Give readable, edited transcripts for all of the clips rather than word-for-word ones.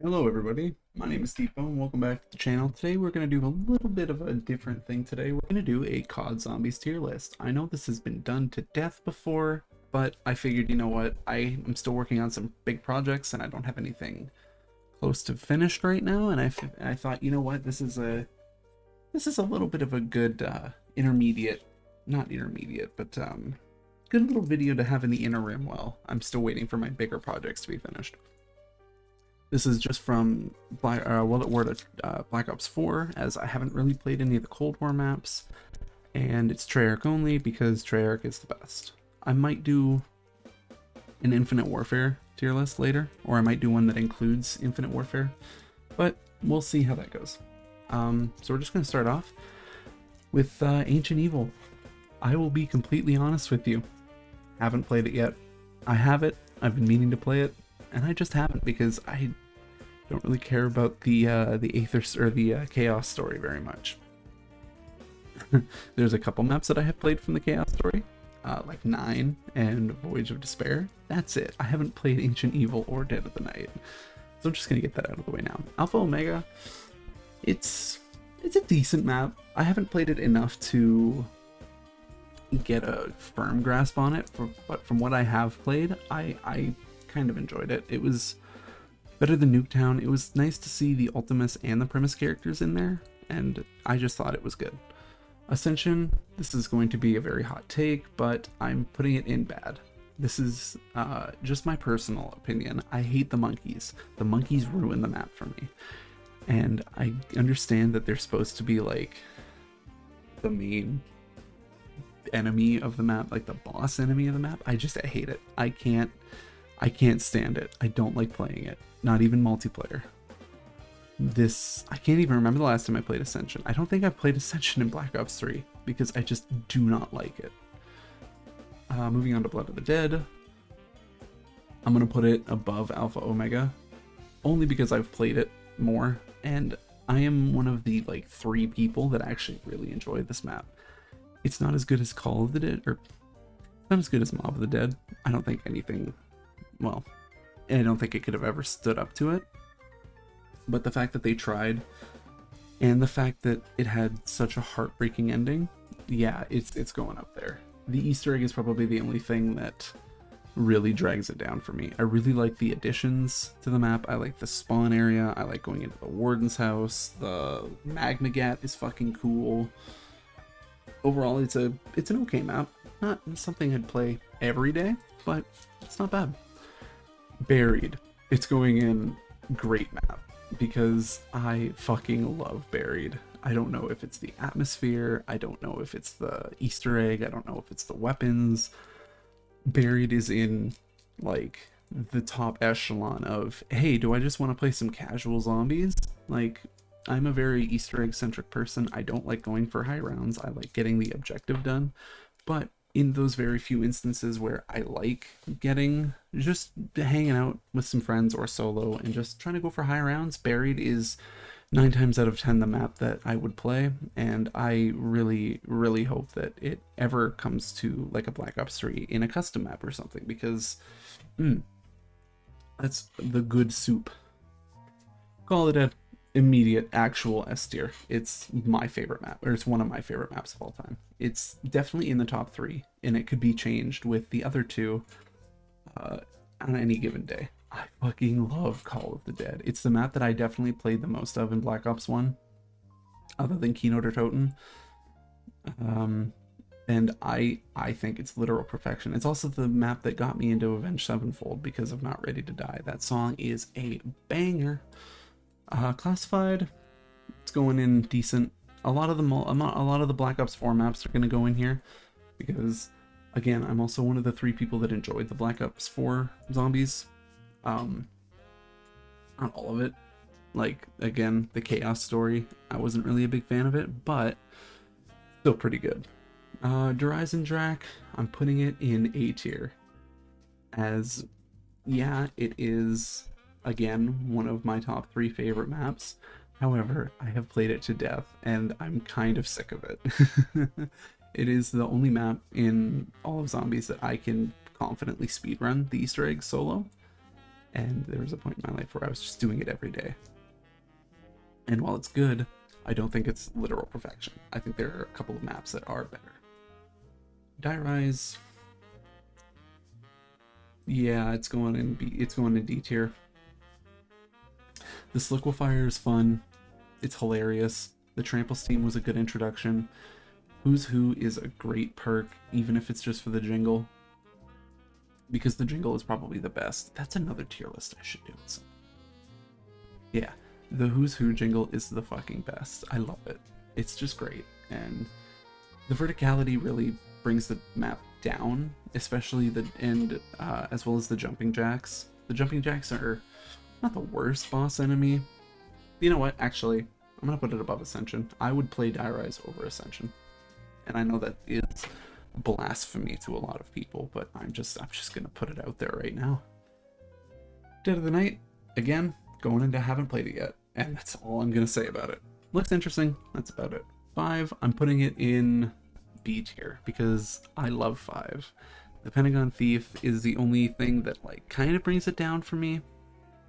Hello everybody, my name is Deepo and welcome back to the channel. Today we're going to do a little bit of a different thing today. We're going to do a COD Zombies tier list. I know this has been done to death before, but I figured, you know what, I am still working on some big projects and I don't have anything close to finished right now, and I thought, you know what, this is a little bit of a good intermediate, not intermediate, but good little video to have in the interim while I'm still waiting for my bigger projects to be finished. This is just from World at War to Black Ops 4, as I haven't really played any of the Cold War maps, and it's Treyarch only because Treyarch is the best. I might do an Infinite Warfare tier list later, or I might do one that includes Infinite Warfare, but we'll see how that goes. So we're just going to start off with Ancient Evil. I will be completely honest with you. Haven't played it yet. I have it. I've been meaning to play it, and I just haven't because I don't really care about the Aethers or the Chaos story very much. There's a couple maps that I have played from the Chaos story, like 9 and Voyage of Despair. That's it. I haven't played Ancient Evil or Dead of the Night, so I'm just gonna get that out of the way now. Alpha Omega, it's a decent map. I haven't played it enough to get a firm grasp on it, but from what I have played, I kind of enjoyed it. It was better than Nuketown. It was nice to see the Ultimus and the Primus characters in there, and I just thought it was good. Ascension, this is going to be a very hot take, but I'm putting it in bad. This is just my personal opinion. I hate the monkeys. The monkeys ruin the map for me. And I understand that they're supposed to be like the main enemy of the map, like the boss enemy of the map. I hate it. I can't stand it. I don't like playing it. Not even multiplayer. I can't even remember the last time I played Ascension. I don't think I've played Ascension in Black Ops 3 because I just do not like it. Moving on to Blood of the Dead. I'm going to put it above Alpha Omega only because I've played it more, and I am one of the like 3 people that actually really enjoy this map. It's not as good as Call of the Dead, or not as good as Mob of the Dead. I don't think anything, well, I don't think it could have ever stood up to it. But the fact that they tried, and the fact that it had such a heartbreaking ending, yeah, it's going up there. The Easter egg is probably the only thing that really drags it down for me. I really like the additions to the map. I like the spawn area. I like going into the Warden's house. The Magmagat is fucking cool. Overall, it's an okay map. Not something I'd play every day, but it's not bad. Buried. It's going in great map because I fucking love Buried. I don't know if it's the atmosphere. I don't know if it's the Easter egg. I don't know if it's the weapons. Buried is in like the top echelon of, hey, do I just want to play some casual zombies? Like, I'm a very Easter egg centric person. I don't like going for high rounds. I like getting the objective done. But in those very few instances where I like getting just hanging out with some friends or solo and just trying to go for high rounds, Buried is 9 times out of 10 the map that I would play, and I really, really hope that it ever comes to like a Black Ops 3 in a custom map or something, because that's the good soup. Call it a immediate actual S tier. It's my favorite map, or it's one of my favorite maps of all time. It's definitely in the top 3, and it could be changed with the other 2 on any given day. I fucking love Call of the Dead. It's the map that I definitely played the most of in Black Ops 1, other than Keynote or Toten. And I think it's literal perfection. It's also the map that got me into Avenged Sevenfold because of Not Ready to Die. That song is a banger. Classified, it's going in decent. A lot of the Black Ops 4 maps are going to go in here because, again, I'm also one of the 3 people that enjoyed the Black Ops 4 zombies. Not all of it. Like, again, the Chaos story, I wasn't really a big fan of it, but still pretty good. Derizen Drac, I'm putting it in A tier, as, yeah, it is, again, one of my top 3 favorite maps. However, I have played it to death, and I'm kind of sick of it. It is the only map in all of Zombies that I can confidently speedrun the Easter egg solo. And there was a point in my life where I was just doing it every day. And while it's good, I don't think it's literal perfection. I think there are a couple of maps that are better. Die Rise, yeah, it's going in D tier. This Liquefier is fun. It's hilarious. The Trample Steam was a good introduction. Who's Who is a great perk, even if it's just for the jingle. Because the jingle is probably the best. That's another tier list I should do. Yeah, the Who's Who jingle is the fucking best. I love it. It's just great. And the verticality really brings the map down, especially the end, as well as the Jumping Jacks. The Jumping Jacks are not the worst boss enemy. You know what? Actually, I'm gonna put it above Ascension. I would play Die Rise over Ascension. And I know that is blasphemy to a lot of people, but I'm just gonna put it out there right now. Dead of the Night, again, going into haven't played it yet, and that's all I'm gonna say about it. Looks interesting, that's about it. 5, I'm putting it in B tier because I love 5. The Pentagon Thief is the only thing that like kind of brings it down for me,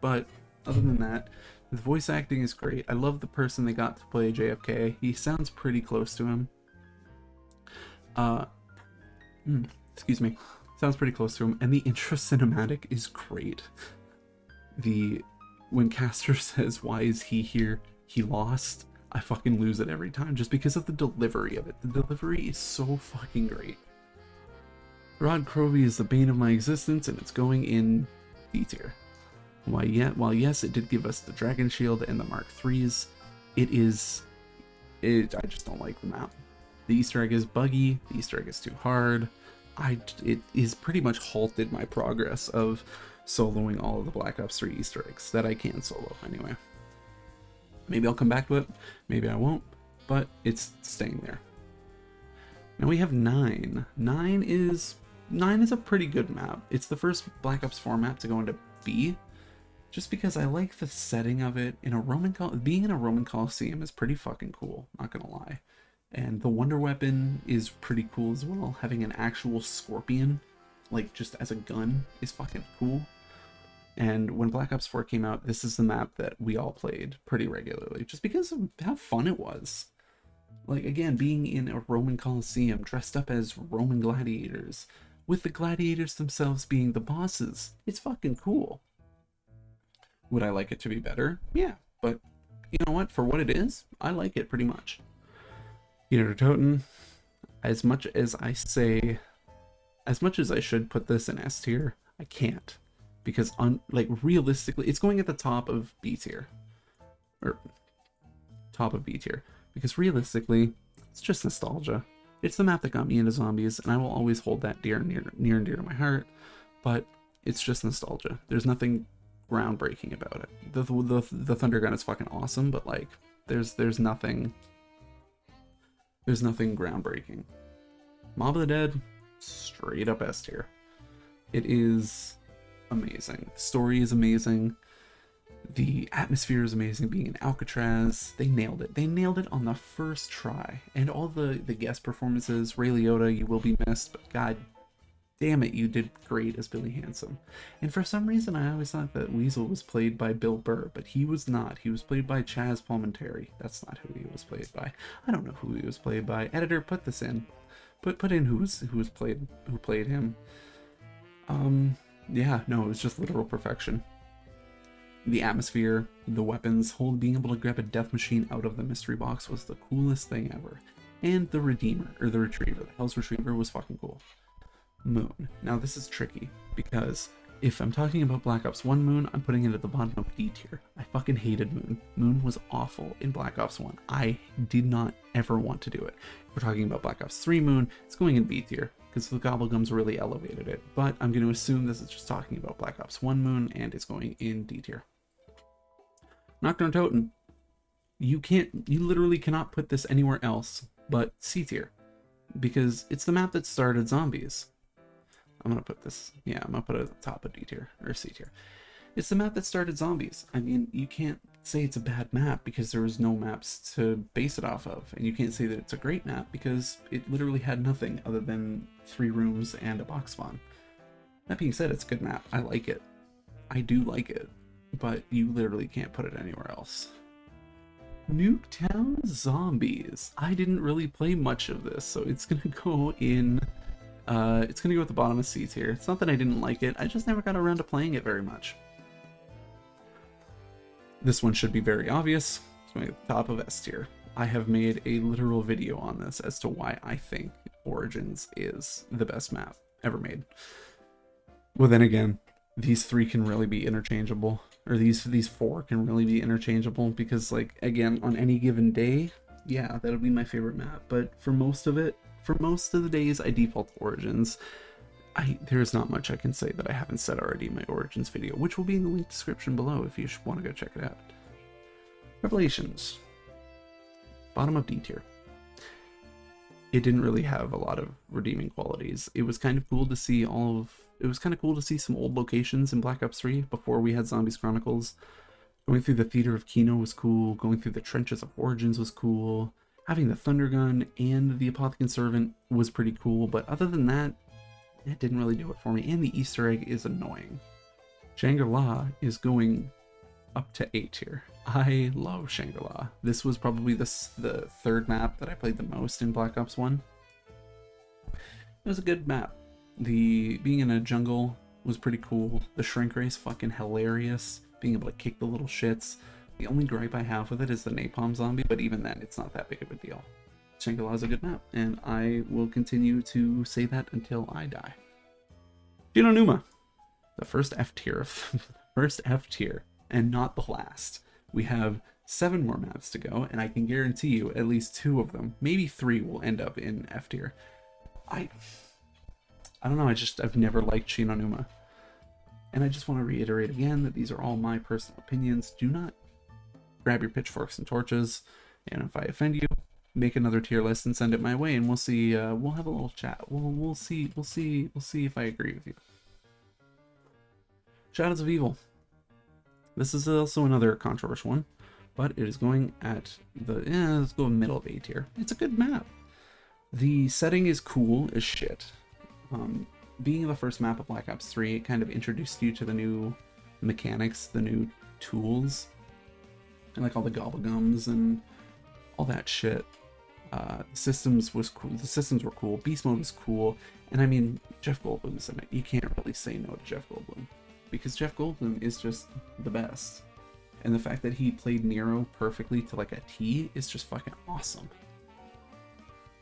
but other than that, the voice acting is great. I love the person they got to play JFK. He sounds pretty close to him. Excuse me. Sounds pretty close to him, and the intro cinematic is great. When Castor says, "Why is he here? He lost." I fucking lose it every time just because of the delivery of it. The delivery is so fucking great. Rod Crovey is the bane of my existence, and it's going in D tier. While yes, it did give us the Dragon Shield and the Mark IIIs, I just don't like the map. The Easter egg is buggy, the Easter egg is too hard. It is pretty much halted my progress of soloing all of the Black Ops 3 Easter eggs that I can solo anyway. Maybe I'll come back to it, maybe I won't, but it's staying there. Now we have 9. 9 is a pretty good map. It's the first Black Ops 4 map to go into B, just because I like the setting of it. Being in a Roman Coliseum is pretty fucking cool, not gonna lie. And the Wonder Weapon is pretty cool as well. Having an actual Scorpion, like just as a gun, is fucking cool. And when Black Ops 4 came out, this is the map that we all played pretty regularly, just because of how fun it was. Like, again, being in a Roman Coliseum, dressed up as Roman gladiators, with the gladiators themselves being the bosses. It's fucking cool. Would I like it to be better? Yeah, but you know what? For what it is, I like it pretty much. Peter Toten, as much as I should put this in S tier, I can't. Because, realistically, it's going at the top of B tier. Or, top of B tier. Because realistically, it's just nostalgia. It's the map that got me into zombies, and I will always hold that near and dear to my heart. But it's just nostalgia. There's nothing groundbreaking about it. The Thunder Gun is fucking awesome, but like, there's nothing groundbreaking. Mob of the Dead, straight up S tier. It is amazing. The story is amazing. The atmosphere is amazing. Being in Alcatraz, they nailed it. They nailed it on the first try. And all the guest performances, Ray Liotta, you will be missed, but god damn it, you did great as Billy Handsome. And for some reason, I always thought that Weasel was played by Bill Burr, but he was not. He was played by Chaz Palminteri. That's not who he was played by. I don't know who he was played by. Editor, put this in. Put in who played him. Yeah, no, it was just literal perfection. The atmosphere, the weapons, being able to grab a death machine out of the mystery box was the coolest thing ever. And the Retriever, the Hell's Retriever was fucking cool. Moon. Now this is tricky, because if I'm talking about Black Ops 1 Moon, I'm putting it at the bottom of D tier. I fucking hated Moon. Moon was awful in Black Ops 1. I did not ever want to do it. If we're talking about Black Ops 3 Moon, it's going in B tier, because the Gobblegums really elevated it. But I'm going to assume this is just talking about Black Ops 1 Moon, and it's going in D tier. Nocturne Toten. You literally cannot put this anywhere else but C tier, because it's the map that started zombies. I'm gonna put this, yeah, I'm gonna put it at the top of D tier, or C tier. It's the map that started zombies. I mean, you can't say it's a bad map because there was no maps to base it off of, and you can't say that it's a great map because it literally had nothing other than 3 rooms and a box spawn. That being said, it's a good map. I like it. I do like it, but you literally can't put it anywhere else. Nuketown Zombies. I didn't really play much of this, so it's gonna go in. It's gonna go at the bottom of C tier. It's not that I didn't like it, I just never got around to playing it very much. This one should be very obvious. It's going at the top of S tier. I have made a literal video on this as to why I think Origins is the best map ever made. Well, then again, these three can really be interchangeable, or these four can really be interchangeable, because, like, again, on any given day, yeah, that'll be my favorite map. But for most of it, for most of the days, I default to Origins. There's not much I can say that I haven't said already in my Origins video, which will be in the link description below if you want to go check it out. Revelations. Bottom of D tier. It didn't really have a lot of redeeming qualities. It was kind of cool to see it was kind of cool to see some old locations in Black Ops 3 before we had Zombies Chronicles. Going through the Theater of Kino was cool. Going through the Trenches of Origins was cool. Having the Thunder Gun and the Apothicon Servant was pretty cool, but other than that, it didn't really do it for me, and the Easter egg is annoying. Shangri-La is going up to A tier. I love Shangri-La. This was probably the third map that I played the most in Black Ops 1. It was a good map. The being in a jungle was pretty cool. The shrink race fucking hilarious. Being able to kick the little shits. The only gripe I have with it is the napalm zombie, but even then, it's not that big of a deal. Shangri-La is a good map, and I will continue to say that until I die. Ji no Numa, the first F tier, and not the last. We have 7 more maps to go, and I can guarantee you at least 2 of them, maybe 3, will end up in F tier. I don't know. I've never liked Ji no Numa, and I just want to reiterate again that these are all my personal opinions. Do not grab your pitchforks and torches, and if I offend you, make another tier list and send it my way, and we'll see. We'll have a little chat. We'll see if I agree with you. Shadows of Evil. This is also another controversial one, but it is going at the let's go middle of A tier. It's a good map. The setting is cool as shit. Being the first map of Black Ops 3, it kind of introduced you to the new mechanics, the new tools, and like all the gobblegums and all that shit. The systems was cool. The systems were cool. Beast mode was cool, and I mean, Jeff Goldblum's in it. You can't really say no to Jeff Goldblum, because Jeff Goldblum is just the best, and the fact that he played Nero perfectly to like a T is just fucking awesome.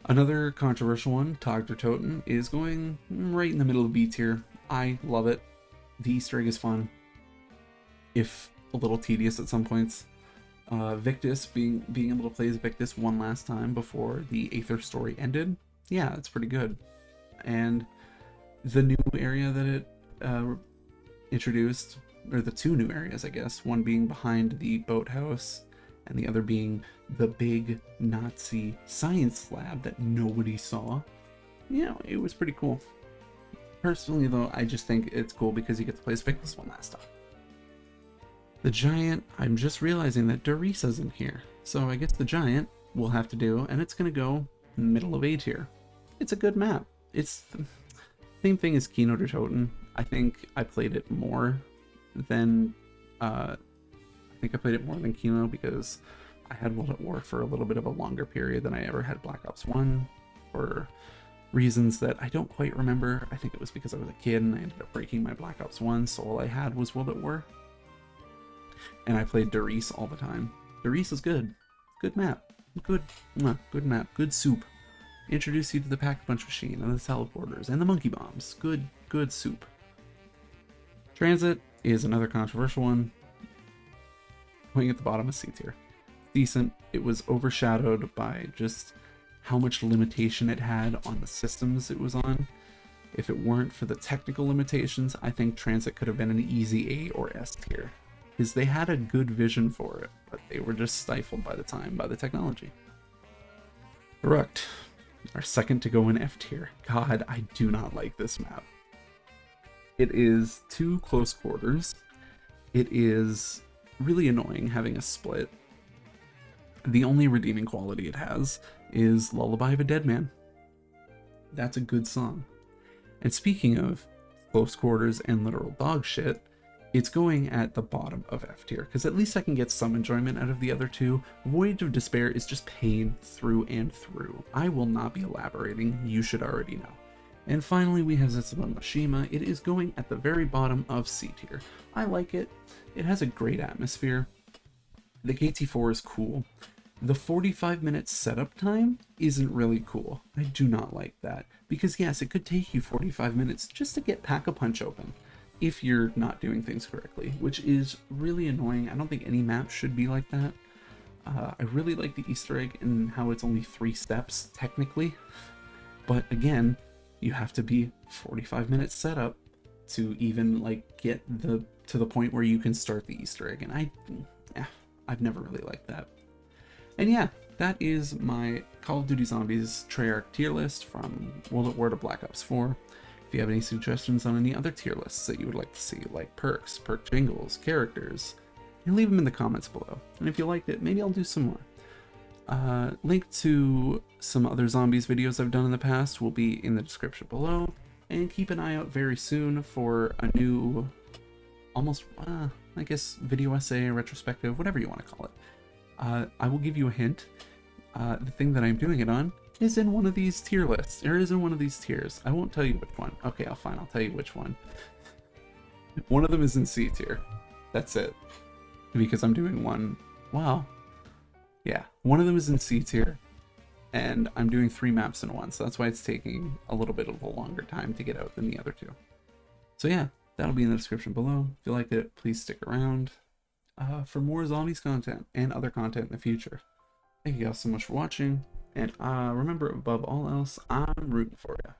Another controversial one, Tag der Toten, is going right in the middle of B tier. I love it. The Easter egg is fun, if a little tedious at some points. Victus, being able to play as Victus one last time before the Aether story ended, yeah, it's pretty good. And the new area that it introduced, or the 2 new areas, I guess, one being behind the boathouse and the other being the big Nazi science lab that nobody saw. Yeah, it was pretty cool. Personally, though, I just think it's cool because you get to play as Victus one last time. The Giant, I'm just realizing that Dorisa's in here, so I guess the Giant will have to do, and it's gonna go middle of A tier. It's a good map. It's the same thing as Kino der Toten. I think I played it more than Kino, because I had World at War for a little bit of a longer period than I ever had Black Ops 1, for reasons that I don't quite remember. I think it was because I was a kid and I ended up breaking my Black Ops 1, so all I had was World at War. And I played Doris all the time. Doris is good. Good map. Good map. Good soup. Introduce you to the Pack-a-Punch machine and the teleporters and the monkey bombs. Good soup. Transit is another controversial one. Going at the bottom of C tier. Decent. It was overshadowed by just how much limitation it had on the systems it was on. If it weren't for the technical limitations, I think Transit could have been an easy A or S tier, because they had a good vision for it, but they were just stifled by the technology. Correct. Our second to go in F tier. God, I do not like this map. It is too close quarters. It is really annoying having a split. The only redeeming quality it has is Lullaby of a Dead Man. That's a good song. And speaking of close quarters and literal dog shit, it's going at the bottom of F tier, because at least I can get some enjoyment out of the other two. Voyage of Despair is just pain through and through. I will not be elaborating, you should already know. And finally, we have Zetsubou no Shima. It is going at the very bottom of C tier. I like it. It has a great atmosphere. The KT4 is cool. The 45-minute setup time isn't really cool. I do not like that. Because yes, it could take you 45 minutes just to get Pack-a-Punch open if you're not doing things correctly, which is really annoying. I don't think any map should be like that. I really like the Easter egg and how it's only 3 steps, technically. But again, you have to be 45 minutes setup to even like get to the point where you can start the Easter egg, and I've never really liked that. And yeah, that is my Call of Duty Zombies Treyarch tier list from World at War to Black Ops 4. If you have any suggestions on any other tier lists that you would like to see, like perks, perk jingles, characters, you leave them in the comments below. And if you liked it, maybe I'll do some more. Link to some other zombies videos I've done in the past will be in the description below. And keep an eye out very soon for a new, almost, I guess, video essay, retrospective, whatever you want to call it. I will give you a hint. The thing that I'm doing it on is in one of these tier lists, or is in one of these tiers. I won't tell you which one. Okay, I'll tell you which one. One of them is in C tier. That's it. Because I'm doing one. Wow. Yeah, one of them is in C tier, and I'm doing 3 maps in one, so that's why it's taking a little bit of a longer time to get out than the other 2. So yeah, that'll be in the description below. If you liked it, please stick around for more zombies content and other content in the future. Thank you guys so much for watching, and remember, above all else, I'm rooting for you.